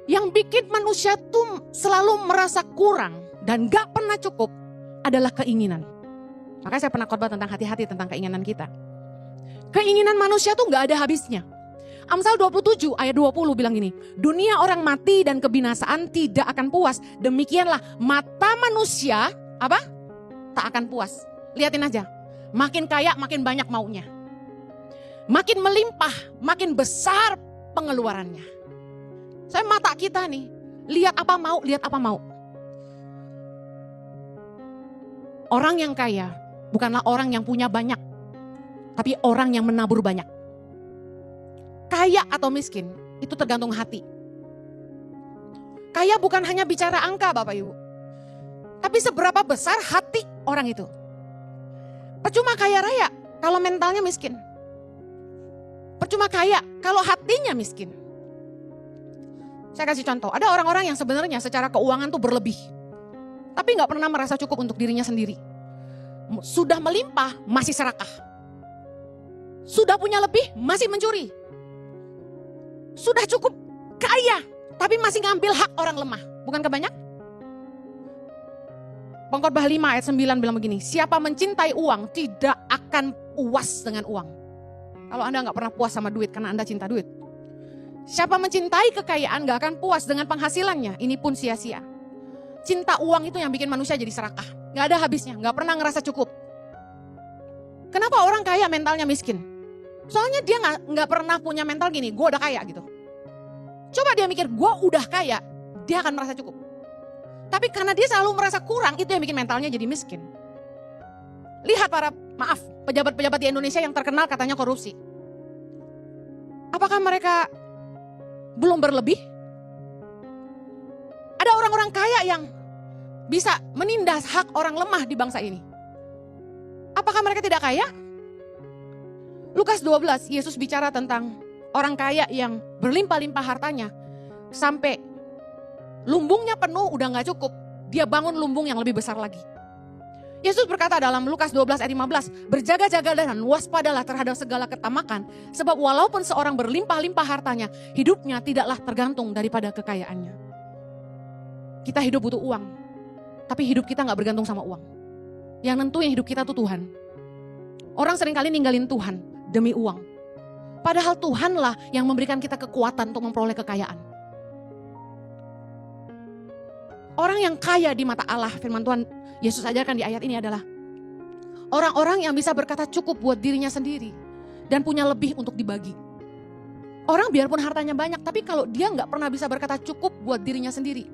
Yang bikin manusia tuh selalu merasa kurang dan gak pernah cukup adalah keinginan. Makanya saya pernah khotbah tentang hati-hati tentang keinginan kita. Keinginan manusia tuh gak ada habisnya. Amsal 27 ayat 20 bilang gini, dunia orang mati dan kebinasaan tidak akan puas. Demikianlah mata manusia apa? Tak akan puas. Lihatin aja, makin kaya makin banyak maunya. Makin melimpah, makin besar pengeluarannya. Saya mata kita nih, lihat apa mau, lihat apa mau. Orang yang kaya bukanlah orang yang punya banyak, tapi orang yang menabur banyak. Kaya atau miskin, itu tergantung hati. Kaya bukan hanya bicara angka Bapak Ibu, tapi seberapa besar hati orang itu. Percuma kaya raya kalau mentalnya miskin. Percuma kaya kalau hatinya miskin. Saya kasih contoh, ada orang-orang yang sebenarnya secara keuangan tuh berlebih. Tapi gak pernah merasa cukup untuk dirinya sendiri. Sudah melimpah, masih serakah. Sudah punya lebih, masih mencuri. Sudah cukup kaya, tapi masih ngambil hak orang lemah. Bukan kebanyak? Pengkhotbah 5 ayat 9 bilang begini, siapa mencintai uang tidak akan puas dengan uang. Kalau Anda gak pernah puas sama duit karena Anda cinta duit. Siapa mencintai kekayaan gak akan puas dengan penghasilannya, ini pun sia-sia. Cinta uang itu yang bikin manusia jadi serakah. Gak ada habisnya, gak pernah ngerasa cukup. Kenapa orang kaya mentalnya miskin? Soalnya dia gak pernah punya mental gini, gue udah kaya gitu. Coba dia mikir, gue udah kaya, dia akan merasa cukup. Tapi karena dia selalu merasa kurang, itu yang bikin mentalnya jadi miskin. Lihat para, pejabat-pejabat di Indonesia yang terkenal katanya korupsi. Apakah mereka belum berlebih? Ada orang-orang kaya yang bisa menindas hak orang lemah di bangsa ini. Apakah mereka tidak kaya? Lukas 12, Yesus bicara tentang orang kaya yang berlimpah-limpah hartanya. Sampai lumbungnya penuh udah gak cukup. Dia bangun lumbung yang lebih besar lagi. Yesus berkata dalam Lukas 12 ayat 15, berjaga-jagalah dan waspadalah terhadap segala ketamakan. Sebab walaupun seorang berlimpah-limpah hartanya, hidupnya tidaklah tergantung daripada kekayaannya. Kita hidup butuh uang, tapi hidup kita gak bergantung sama uang. Yang nentuin hidup kita tuh Tuhan. Orang seringkali ninggalin Tuhan demi uang. Padahal Tuhanlah yang memberikan kita kekuatan untuk memperoleh kekayaan. Orang yang kaya di mata Allah, firman Tuhan Yesus ajarkan di ayat ini adalah orang-orang yang bisa berkata cukup buat dirinya sendiri dan punya lebih untuk dibagi. Orang biarpun hartanya banyak, tapi kalau dia nggak pernah bisa berkata cukup buat dirinya sendiri,